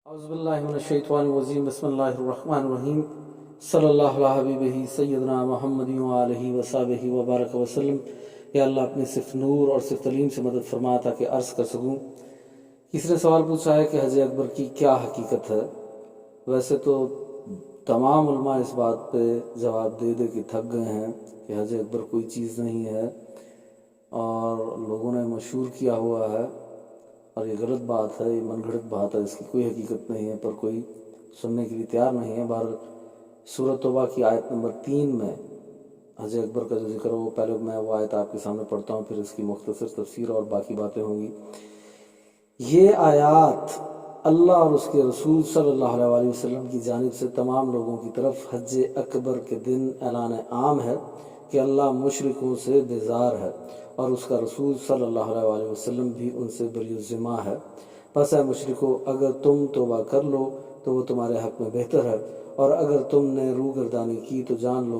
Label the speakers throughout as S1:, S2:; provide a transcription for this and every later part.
S1: अऊज़ुबिल्लाहिमिनश्शैतानिर्रजीम बिस्मिल्लाहिर्रहमानिर्रहीम सल्लल्लाहु अला हबीबिही सय्यदना मुहम्मदिन व आलिहि व सहबिही व बारक वसल्लम। या अल्लाह अपनी सिर्फ नूर और सिर्फ तलीम से मदद फरमा ताकि अर्ज़ कर सकूँ। किसी ने सवाल पूछा है कि हज अकबर की क्या हकीकत है। वैसे तो तमाम उलमा इस बात पे जवाब दे दे के थक गए हैं कि हज अकबर कोई चीज़ नहीं है और लोगों ने मशहूर किया हुआ है और ये गलत बात है, ये मनगढ़ंत बात है, इसकी कोई हकीकत नहीं है, पर कोई सुनने के लिए तैयार नहीं है। बहरहाल सूरत तौबा की आयत नंबर 3 में हज अकबर का जो जिक्र हो, पहले मैं वो आयत आपके सामने पढ़ता हूँ, फिर इसकी मुख्तसर तफसीर और बाकी बातें होंगी। ये आयात अल्लाह और उसके रसूल सल्लल्लाहु अलैहि वसल्लम की जानिब से तमाम लोगों की तरफ हज अकबर के दिन ऐलान आम है कि अल्लाह मुशरिकों से बेजार है और उसका रसूल सल्लल्लाहु अलैहि वसल्लम भी उनसे बरीज़िम्मा है। बस है मुशरिको, अगर तुम तौबा कर लो तो वो तुम्हारे हक़ में बेहतर है, और अगर तुमने रूगर्दानी की तो जान लो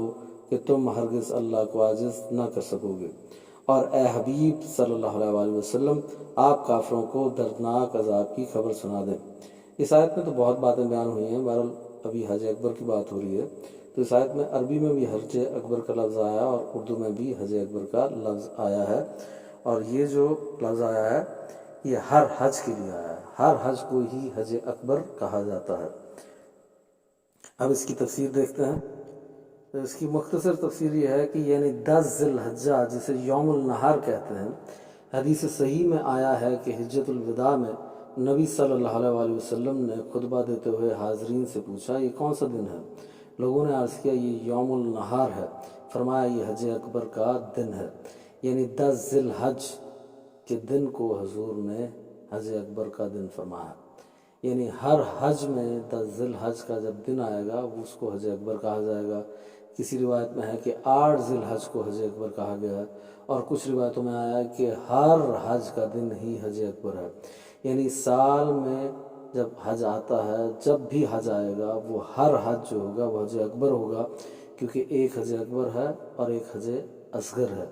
S1: कि तुम हरगिज़ अल्लाह को आजिज़ ना कर सकोगे। और ए हबीब सल्लल्लाहु अलैहि वसल्लम, आप काफिरों को दर्दनाक अजाब की खबर सुना दें। इस आयत में तो बहुत बातें बयान हुई हैं। बहरहाल अभी हज अकबर की बात हो रही है, तो इस आयत में अरबी में भी हज अकबर का लफ्ज़ आया और उर्दू में भी हज अकबर का लफ्ज़ आया है। और ये जो लफ्ज़ आया है ये हर हज के लिए आया है, हर हज को ही हज अकबर कहा जाता है। अब इसकी तफसीर देखते हैं। तो इसकी मुख्तसर तफसीर ये है कि यानी 10 ज़िलहज्जा, जिसे यौमुल नहार कहते हैं, हदीस सही में आया है कि हिज्जतुल विदा में नबी सल्लल्लाहु अलैहि वसल्लम ने खुतबा देते हुए हाज़रीन से पूछा, ये कौन सा दिन है। लोगों ने अर्ज़ किया, ये यौमुल नहार है। फरमाया, ये हज अकबर का दिन है। यानी 10 ज़िलहज के दिन को हजूर ने हज अकबर का दिन फरमाया। यानी हर हज में 10 ज़िलहज का जब दिन आएगा वो उसको हज अकबर कहा जाएगा। किसी रिवायत में है कि 8 ज़िलहज को हज अकबर कहा गया है, और कुछ रिवायतों में आया है कि हर हज का दिन ही हज अकबर है। यानी साल में जब हज आता है, जब भी हज आएगा, वो हर हज जो होगा वो हज अकबर होगा, क्योंकि एक हज अकबर है और एक हज असगर है।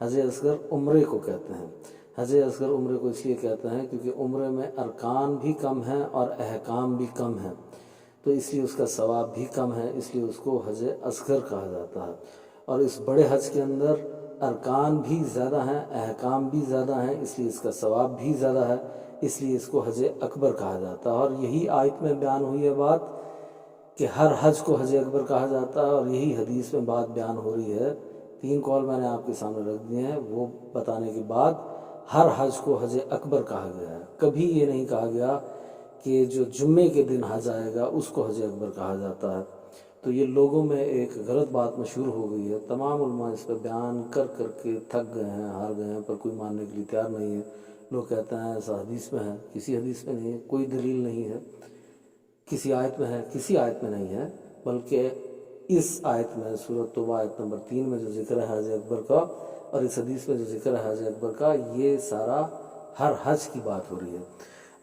S1: हज असगर उम्रे को कहते हैं। हज असगर उम्रे को इसलिए कहते हैं क्योंकि उम्रे में अरकान भी कम हैं और अहकाम भी कम हैं, तो इसलिए उसका सवाब भी कम है, इसलिए उसको हज असगर कहा जाता है। और इस बड़े हज के अंदर अरकान भी ज़्यादा हैं, अहकाम भी ज़्यादा हैं, इसलिए इसका सवाब भी ज़्यादा है, इसलिए इसको हज अकबर कहा जाता है। और यही आयत में बयान हुई है बात कि हर हज को हज अकबर कहा जाता है, और यही हदीस में बात बयान हो रही है। 3 कौल मैंने आपके सामने रख दिए हैं, वो बताने के बाद हर हज को हज अकबर कहा गया है। कभी ये नहीं कहा गया कि जो जुम्मे के दिन हज आएगा उसको हज अकबर कहा जाता है। तो ये लोगों में एक गलत बात मशहूर हो गई है। तमाम उलमा इस पर बयान कर कर के थक गए हैं, हार गए हैं, पर कोई मानने के लिए तैयार नहीं है। लोग कहते हैं ऐसा हदीस में है, किसी हदीस में नहीं है, कोई दलील नहीं है। किसी आयत में है, किसी आयत में नहीं है, बल्कि इस आयत में सूरत तौबा आयत नंबर 3 में जो जिक्र है हज अकबर का, और इस हदीस में जो जिक्र है हज अकबर का, ये सारा हर हज की बात हो रही है।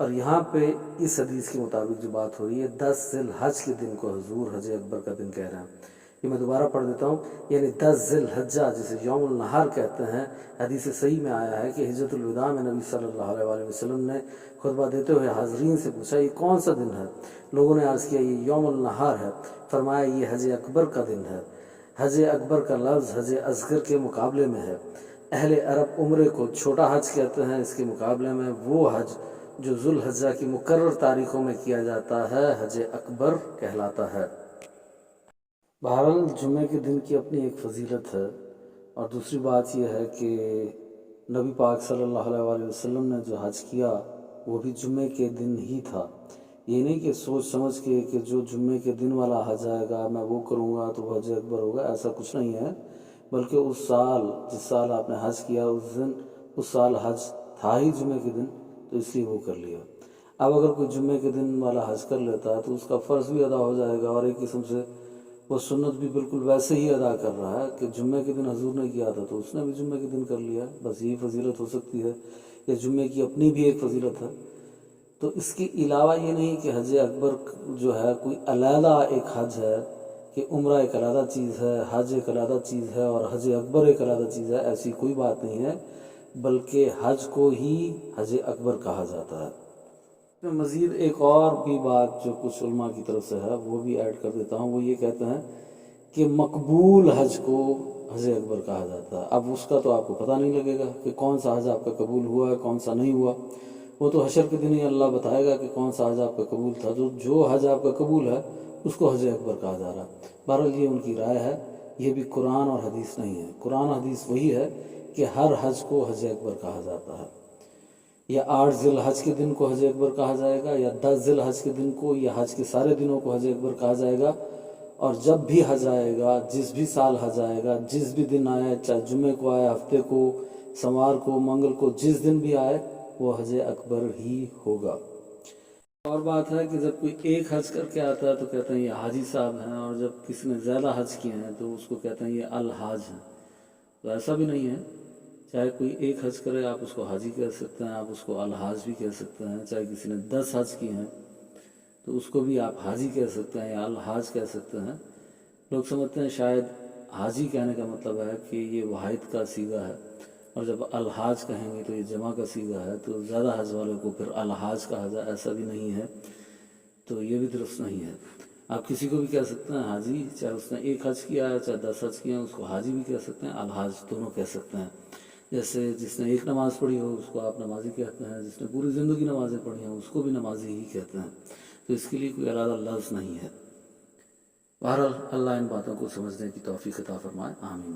S1: और यहाँ पे इस हदीस के मुताबिक जो बात हो रही है, 10 ज़िलहज के दिन को हजूर हज अकबर का दिन कह रहे हैं। ये मैं दोबारा पढ़ देता हूँ। यानी 10 ज़िलहज्जा, जिसे यौमुल नहार कहते हैं, हदीस सही में आया है कि हिज्जतुल विदा में नबी सल्लल्लाहु अलैहि वसल्लम ने खुतबा देते हुए हाज़रीन से पूछा, ये कौन सा दिन है। लोगों ने अर्ज़ किया, ये यौमुल नहार है। फरमाया, ये हज अकबर का दिन है। हज अकबर का लफ्ज़ हज असगर के मुकाबले में है। अहले अरब उम्रे को छोटा हज कहते हैं, इसके मुकाबले में वो हज जो ज़ुल्हज्जा की मुकर्रर तारीख़ों में किया जाता है हज अकबर कहलाता है। बहरहाल जुम्मे के दिन की अपनी एक फजीलत है, और दूसरी बात यह है कि नबी पाक सल्लल्लाहु अलैहि वसल्लम ने जो हज किया वो भी जुम्मे के दिन ही था। ये नहीं कि सोच समझ के कि जो जुम्मे के दिन वाला हज आएगा मैं वो करूँगा तो हज अकबर होगा, ऐसा कुछ नहीं है। बल्कि उस साल, जिस साल आपने हज किया उस दिन, उस साल हज था ही जुम्मे के दिन, तो इसलिए वो कर लिया। अब अगर कोई जुम्मे के दिन वाला हज कर लेता है तो उसका फ़र्ज़ भी अदा हो जाएगा, और एक किस्म से वो सुन्नत भी बिल्कुल वैसे ही अदा कर रहा है कि जुम्मे के दिन हजूर ने किया था तो उसने भी जुम्मे के दिन कर लिया। बस यही फजीलत हो सकती है, या जुम्मे की अपनी भी एक फजीलत है। तो इसके अलावा ये नहीं कि हज अकबर जो है कोई अलहदा एक हज है, कि उम्रा एक अलहदा चीज़ है, हज एक अलहदा चीज़ है और हज अकबर एक अलहदा चीज़ है, ऐसी कोई बात नहीं है। बल्कि हज को ही हज अकबर कहा जाता है। میں مزید ایک اور بھی بات جو کچھ علماء کی طرف سے ہے وہ بھی ایڈ کر دیتا ہوں. وہ یہ کہتے ہیں کہ مقبول حج کو حج اکبر کہا جاتا ہے. اب اس کا تو آپ کو پتہ نہیں لگے گا کہ کون سا حج آپ کا قبول ہوا ہے کون سا نہیں ہوا. وہ تو حشر کے دن ہی اللہ بتائے گا کہ کون سا حج آپ کا قبول تھا. جو حج آپ کا قبول ہے اس کو حج اکبر کہا جا رہا ہے. بہرحال یہ ان کی رائے ہے، یہ بھی قرآن اور حدیث نہیں ہے. قرآن حدیث وہی ہے کہ ہر حج کو حج اکبر کہا جاتا ہے. یا 8 ذی الحج کے دن کو حج اکبر کہا جائے گا، یا 10 ذی الحج کے دن کو، یا حج کے سارے دنوں کو حج اکبر کہا جائے گا. اور جب بھی حج آئے گا، جس بھی سال حج آئے گا، جس بھی دن آئے، چاہے جمعے کو آئے، ہفتے کو، سوار کو، منگل کو، جس دن بھی آئے وہ حج اکبر ہی ہوگا. اور بات ہے کہ جب کوئی ایک حج کر کے آتا ہے تو کہتے ہیں یہ حاجی صاحب ہیں، اور جب کسی نے زیادہ حج کیے ہیں تو اس کو کہتے ہیں یہ الحاج ہیں. تو ایسا بھی نہیں ہے، چاہے کوئی ایک حج کرے آپ اس کو حاجی کہہ سکتے ہیں، آپ اس کو الحاج بھی کہہ سکتے ہیں. چاہے کسی نے 10 حج کیے ہیں تو اس کو بھی آپ حاجی کہہ سکتے ہیں یا الحاج کہہ سکتے ہیں. لوگ سمجھتے ہیں شاید حاجی کہنے کا مطلب ہے کہ یہ واحد کا صیغہ ہے، اور جب الحاج کہیں گے تو یہ جمع کا صیغہ ہے، تو زیادہ حج والوں کو پھر الحاج کہا جائے. ایسا بھی نہیں ہے، تو یہ بھی درست نہیں ہے. آپ کسی کو بھی کہہ سکتے ہیں حاجی، چاہے اس نے ایک حج کیا ہے چاہے 10 حج کیا ہیں، اس کو حاجی بھی کہہ سکتے ہیں، الحاج دونوں کہہ سکتے ہیں. جیسے جس نے ایک نماز پڑھی ہو اس کو آپ نمازی کہتے ہیں، جس نے پوری زندگی نمازیں پڑھی ہیں اس کو بھی نمازی ہی کہتے ہیں. تو اس کے لیے کوئی علیحدہ لفظ نہیں ہے. بہرحال اللہ ان باتوں کو سمجھنے کی توفیق عطا فرمائے. آمین.